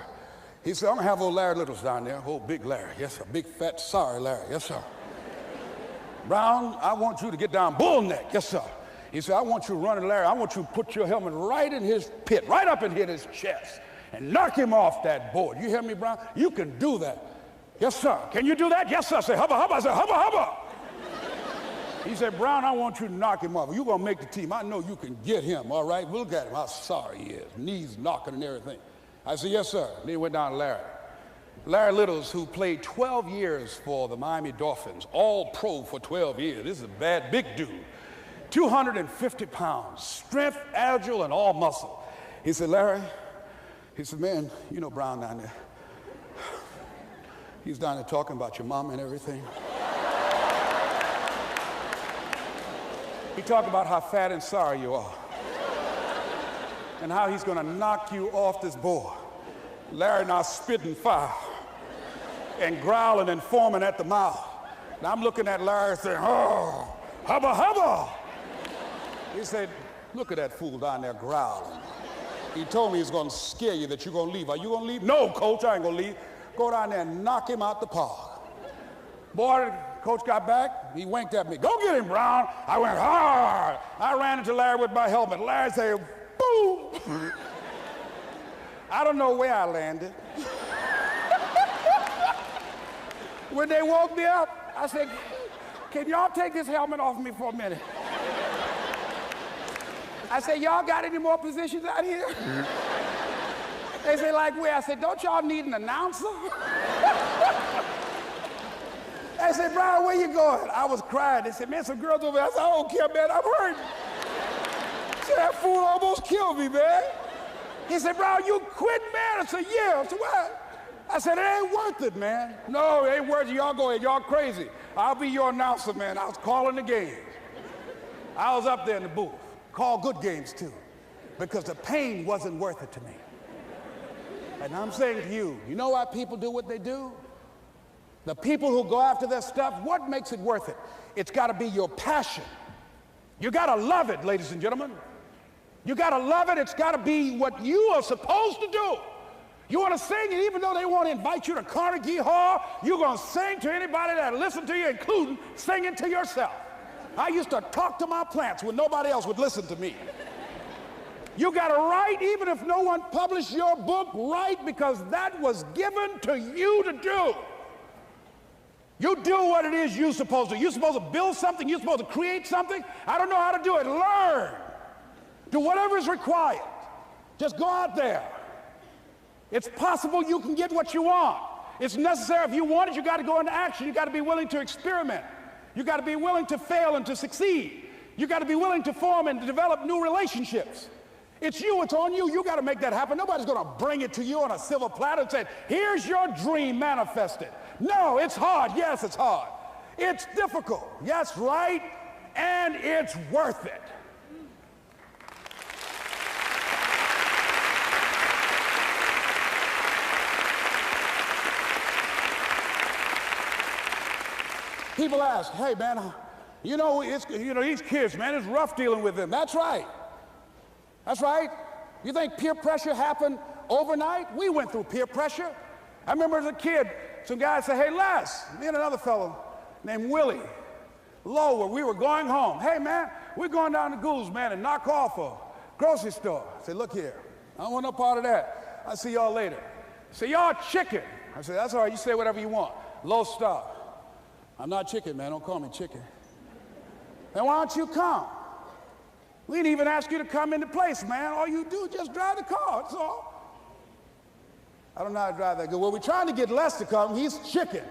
He said, I'm going to have old Larry Littles down there. Old big Larry. Yes, sir. Big, fat, sorry Larry. Yes, sir. Brown, I want you to get down bull neck. Yes, sir. He said, I want you to run at Larry. I want you to put your helmet right in his pit, right up in his chest, and knock him off that board. You hear me, Brown? You can do that. Yes, sir. Can you do that? Yes, sir. I said, hubba, hubba. I said, hubba, hubba. He said, Brown, I want you to knock him off. You're going to make the team. I know you can get him, all right? Look at him, how sorry he is. Knees knocking and everything. I said, yes, sir. Then he went down to Larry. Larry Littles, who played 12 years for the Miami Dolphins, all pro for 12 years. This is a bad, big dude. 250 pounds, strength, agile, and all muscle. He said, Larry, he said, man, you know Brown down there. He's down there talking about your mom and everything. He talked about how fat and sorry you are and how he's going to knock you off this board. Larry now spitting fire and growling and foaming at the mouth. And I'm looking at Larry saying, oh, hubba, hubba. He said, look at that fool down there growling. He told me he's going to scare you that you're going to leave. Are you going to leave? No, coach, I ain't going to leave. Go down there and knock him out the park. Boy, coach got back. He winked at me. Go get him, Brown. I went hard. I ran into Larry with my helmet. Larry said, boom. I don't know where I landed. When they woke me up, I said, can y'all take this helmet off me for a minute? I said, y'all got any more positions out here? They said, like where? I said, don't y'all need an announcer? I said, Brian, where you going? I was crying. They said, man, some girls over there. I said, I don't care, man, I'm hurt. Said, that fool almost killed me, man. He said, Brian, you quit, man? I said, yeah. I said, what? I said, it ain't worth it, man. No, it ain't worth it. Y'all go ahead. Y'all crazy. I'll be your announcer, man. I was calling the games. I was up there in the booth. Call good games, too, because the pain wasn't worth it to me. And I'm saying to you, you know why people do what they do? The people who go after their stuff, what makes it worth it? It's got to be your passion. You got to love it, ladies and gentlemen. You got to love it. It's got to be what you are supposed to do. You want to sing, and even though they want to invite you to Carnegie Hall, you're going to sing to anybody that listen to you, including singing to yourself. I used to talk to my plants when nobody else would listen to me. You got to write, even if no one published your book, write, because that was given to you to do. You do what it is you're supposed to. You're supposed to build something. You're supposed to create something. I don't know how to do it. Learn. Do whatever is required. Just go out there. It's possible you can get what you want. It's necessary. If you want it, you got to go into action. You got to be willing to experiment. You got to be willing to fail and to succeed. You got to be willing to form and to develop new relationships. It's you, it's on you. You got to make that happen. Nobody's going to bring it to you on a silver platter and say, here's your dream manifested. No, it's hard. Yes, it's hard. It's difficult. Yes, right. And it's worth it. People ask, hey, man, these kids, man, it's rough dealing with them. That's right. That's right. You think peer pressure happened overnight? We went through peer pressure. I remember as a kid, some guys said, hey, Les, me and another fellow named Willie Lower, we were going home. Hey, man, we're going down to Goulds, man, and knock off a grocery store. I said, look here, I don't want no part of that. I'll see y'all later. Say, y'all chicken. I said, that's all right, you say whatever you want. Low star. I'm not chicken, man. Don't call me chicken. Then why don't you come? We didn't even ask you to come into place, man. All you do is just drive the car, that's all. I don't know how to drive that good. Well, we're trying to get Les to come. He's chicken.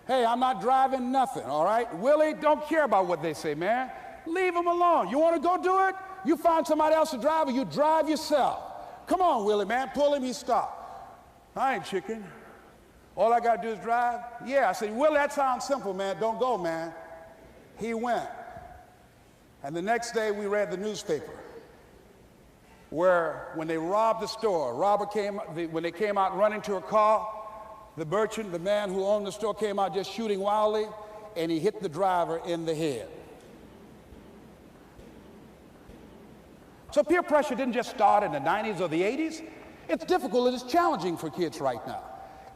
Hey, I'm not driving nothing, all right? Willie, don't care about what they say, man. Leave him alone. You want to go do it? You find somebody else to drive, or you drive yourself. Come on, Willie, man. Pull him. He stopped. I ain't chicken. All I got to do is drive? Yeah. I said, Willie, that sounds simple, man. Don't go, man. He went. And the next day, we read the newspaper where when they robbed the store, when they came out running to a car, the merchant, the man who owned the store, came out just shooting wildly, and he hit the driver in the head. So peer pressure didn't just start in the 90s or the 80s. It's difficult. It is challenging for kids right now.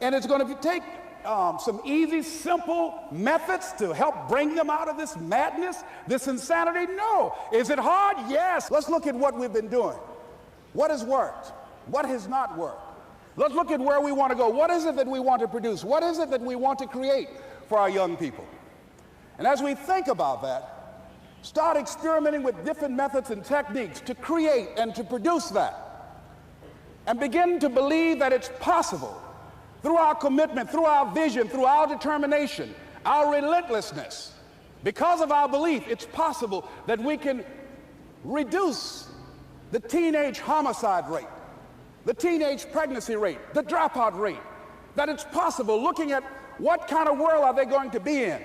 And it's going to take some easy, simple methods to help bring them out of this madness, this insanity? No. Is it hard? Yes. Let's look at what we've been doing. What has worked? What has not worked? Let's look at where we want to go. What is it that we want to produce? What is it that we want to create for our young people? And as we think about that, start experimenting with different methods and techniques to create and to produce that. And begin to believe that it's possible. Through our commitment, through our vision, through our determination, our relentlessness, because of our belief, it's possible that we can reduce the teenage homicide rate, the teenage pregnancy rate, the dropout rate, that it's possible, looking at what kind of world are they going to be in.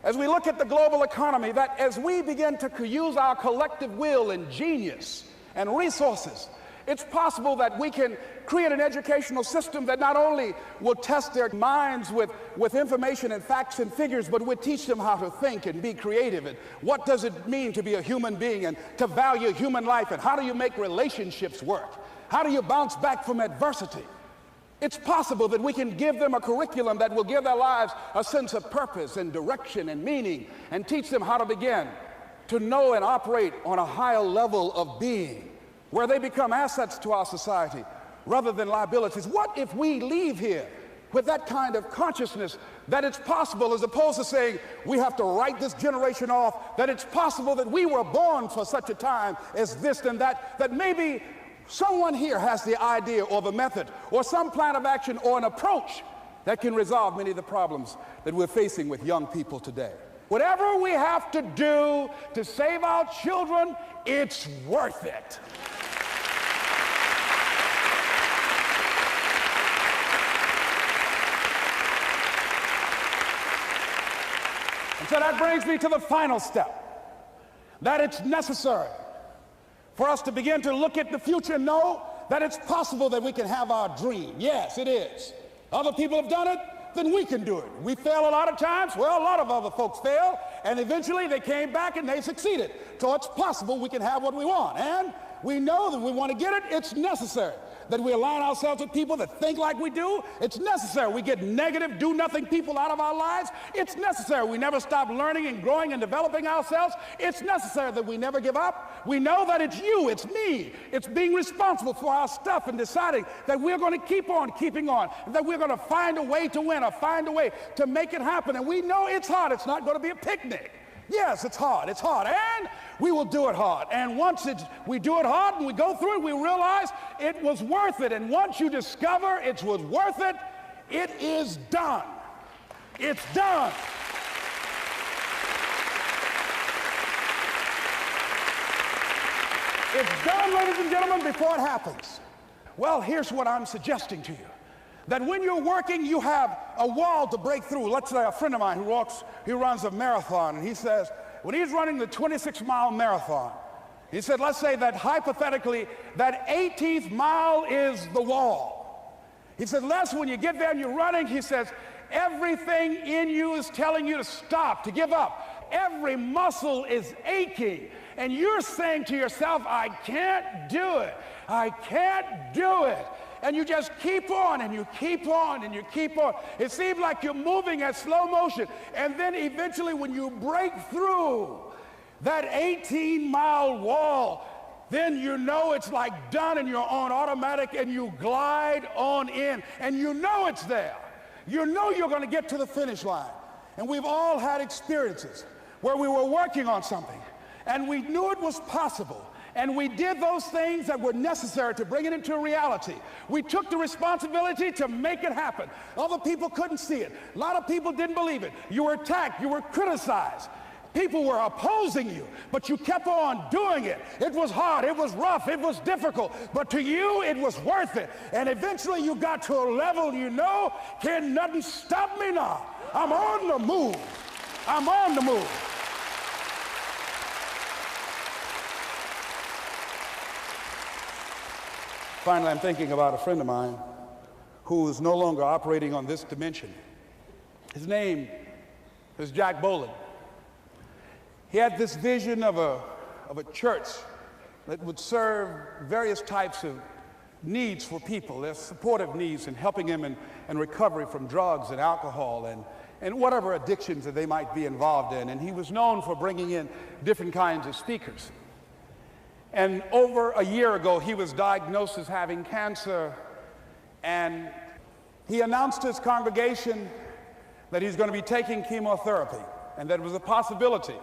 As we look at the global economy, that as we begin to use our collective will and genius and resources It's possible that we can create an educational system that not only will test their minds with information and facts and figures, but will teach them how to think and be creative, and what does it mean to be a human being and to value human life, and how do you make relationships work? How do you bounce back from adversity? It's possible that we can give them a curriculum that will give their lives a sense of purpose and direction and meaning, and teach them how to begin to know and operate on a higher level of being, where they become assets to our society rather than liabilities. What if we leave here with that kind of consciousness that it's possible, as opposed to saying we have to write this generation off, that it's possible that we were born for such a time as this and that, that maybe someone here has the idea or the method or some plan of action or an approach that can resolve many of the problems that we're facing with young people today. Whatever we have to do to save our children, it's worth it. And so that brings me to the final step, that it's necessary for us to begin to look at the future and know that it's possible that we can have our dream. Yes, it is. Other people have done it, then we can do it. We fail a lot of times. Well, a lot of other folks fail, and eventually they came back and they succeeded. So it's possible we can have what we want. And we know that we want to get it. It's necessary that we align ourselves with people that think like we do. It's necessary we get negative, do-nothing people out of our lives. It's necessary we never stop learning and growing and developing ourselves. It's necessary that we never give up. We know that it's you, it's me. It's being responsible for our stuff and deciding that we're going to keep on keeping on, and that we're going to find a way to win or find a way to make it happen. And we know it's hard. It's not going to be a picnic. Yes, it's hard, and we will do it hard. And once we do it hard and we go through it, we realize it was worth it. And once you discover it was worth it, it is done. It's done. It's done, ladies and gentlemen, before it happens. Well, here's what I'm suggesting to you. That when you're working, you have a wall to break through. Let's say a friend of mine he runs a marathon, and he says, when he's running the 26-mile marathon, he said, let's say that hypothetically, that 18th mile is the wall. He said, Les, when you get there and you're running, he says, everything in you is telling you to stop, to give up. Every muscle is aching, and you're saying to yourself, I can't do it. I can't do it. And you just keep on, and you keep on, and you keep on. It seems like you're moving at slow motion. And then eventually when you break through that 18-mile wall, then you know it's like done, and you're on automatic, and you glide on in, and you know it's there. You know you're going to get to the finish line. And we've all had experiences where we were working on something, and we knew it was possible. And we did those things that were necessary to bring it into a reality. We took the responsibility to make it happen. Other people couldn't see it. A lot of people didn't believe it. You were attacked. You were criticized. People were opposing you, but you kept on doing it. It was hard. It was rough. It was difficult. But to you, it was worth it. And eventually you got to a level you know, can nothing stop me now. I'm on the move. I'm on the move. Finally, I'm thinking about a friend of mine who is no longer operating on this dimension. His name is Jack Boland. He had this vision of a church that would serve various types of needs for people. There's supportive needs and helping them in recovery from drugs and alcohol and whatever addictions that they might be involved in. And he was known for bringing in different kinds of speakers. And over a year ago, he was diagnosed as having cancer, and he announced to his congregation that he's going to be taking chemotherapy, and that it was a possibility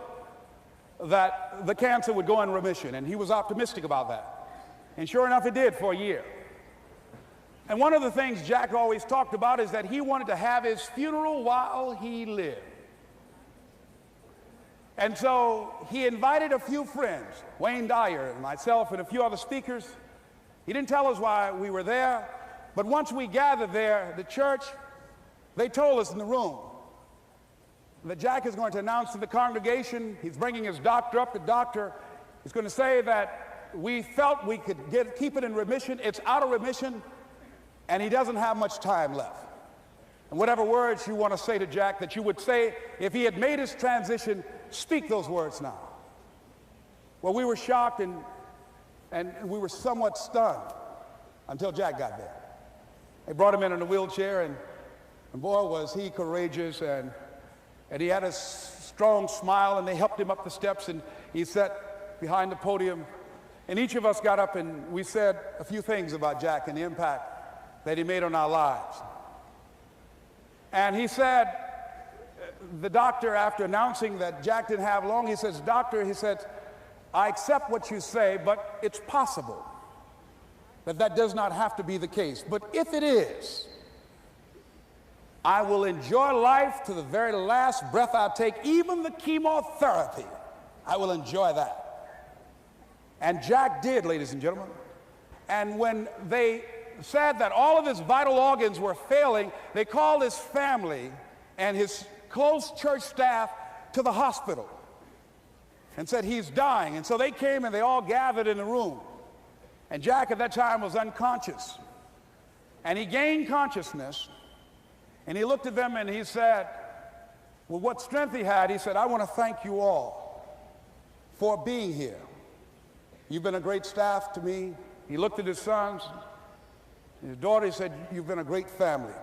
that the cancer would go in remission, and he was optimistic about that. And sure enough, it did for a year. And one of the things Jack always talked about is that he wanted to have his funeral while he lived. And so he invited a few friends, Wayne Dyer and myself and a few other speakers. He didn't tell us why we were there, but once we gathered there, the church, they told us in the room that Jack is going to announce to the congregation, he's bringing his doctor up. The doctor is going to say that we felt we could keep it in remission. It's out of remission, and he doesn't have much time left. And whatever words you want to say to Jack that you would say if he had made his transition, speak those words now. Well, we were shocked and we were somewhat stunned until Jack got there. They brought him in a wheelchair, and boy, was he courageous, and he had a strong smile, and they helped him up the steps, and he sat behind the podium, and each of us got up and we said a few things about Jack and the impact that he made on our lives. And he said, the doctor, after announcing that Jack didn't have long, he says, "Doctor," he said, "I accept what you say, but it's possible that does not have to be the case. But if it is, I will enjoy life to the very last breath I take, even the chemotherapy. I will enjoy that." And Jack did, ladies and gentlemen. And when they said that all of his vital organs were failing, they called his family and his close church staff to the hospital and said, "He's dying." And so they came and they all gathered in the room. And Jack at that time was unconscious. And he gained consciousness, and he looked at them and he said, with what strength he had, he said, "I want to thank you all for being here. You've been a great staff to me." He looked at his sons, his daughter. He said, "You've been a great family."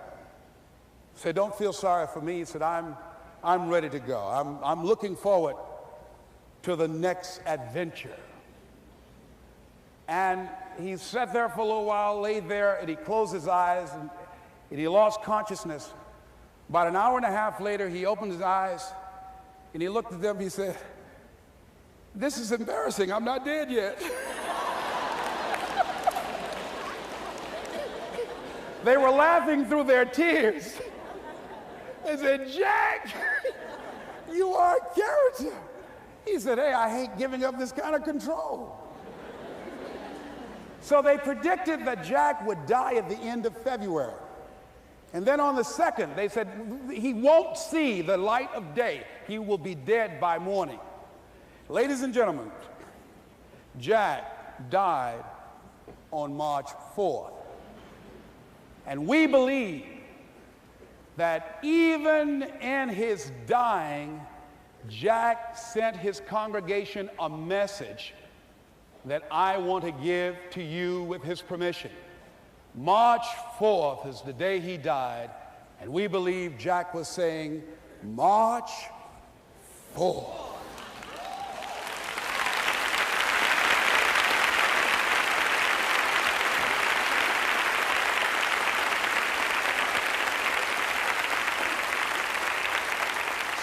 He said, "Don't feel sorry for me." He said, I'm ready to go. I'm looking forward to the next adventure." And he sat there for a little while, laid there, and he closed his eyes, and he lost consciousness. About an hour and a half later, he opened his eyes, and he looked at them. He said, "This is embarrassing. I'm not dead yet." They were laughing through their tears. They said, "Jack, you are a character." He said, "Hey, I hate giving up this kind of control." So they predicted that Jack would die at the end of February. And then on the 2nd, they said, he won't see the light of day. He will be dead by morning. Ladies and gentlemen, Jack died on March 4th. And we believe that even in his dying, Jack sent his congregation a message that I want to give to you with his permission. March 4th is the day he died, and we believe Jack was saying, "March 4th."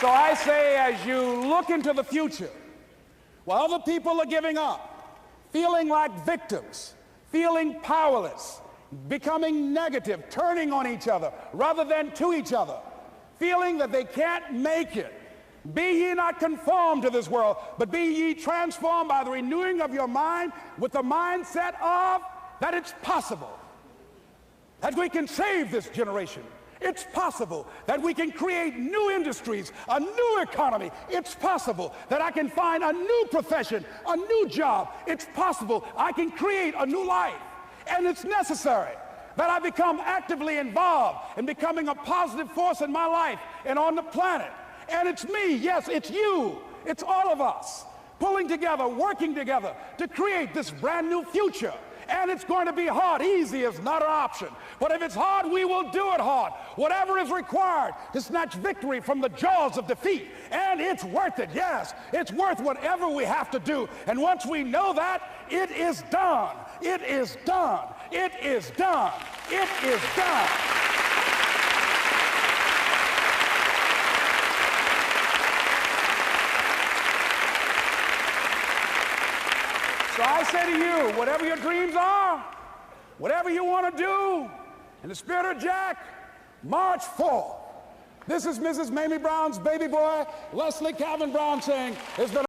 So I say, as you look into the future, while other people are giving up, feeling like victims, feeling powerless, becoming negative, turning on each other rather than to each other, feeling that they can't make it, be ye not conformed to this world, but be ye transformed by the renewing of your mind with the mindset of that it's possible that we can save this generation. It's possible that we can create new industries, a new economy. It's possible that I can find a new profession, a new job. It's possible I can create a new life. And it's necessary that I become actively involved in becoming a positive force in my life and on the planet. And it's me, yes, it's you, it's all of us, pulling together, working together to create this brand new future. And it's going to be hard. Easy is not an option. But if it's hard, we will do it hard. Whatever is required to snatch victory from the jaws of defeat. And it's worth it, yes. It's worth whatever we have to do. And once we know that, it is done. It is done. It is done. It is done. So I say to you, whatever your dreams are, whatever you want to do, in the spirit of Jack, March 4th. This is Mrs. Mamie Brown's baby boy, Leslie Calvin Brown, saying, it's been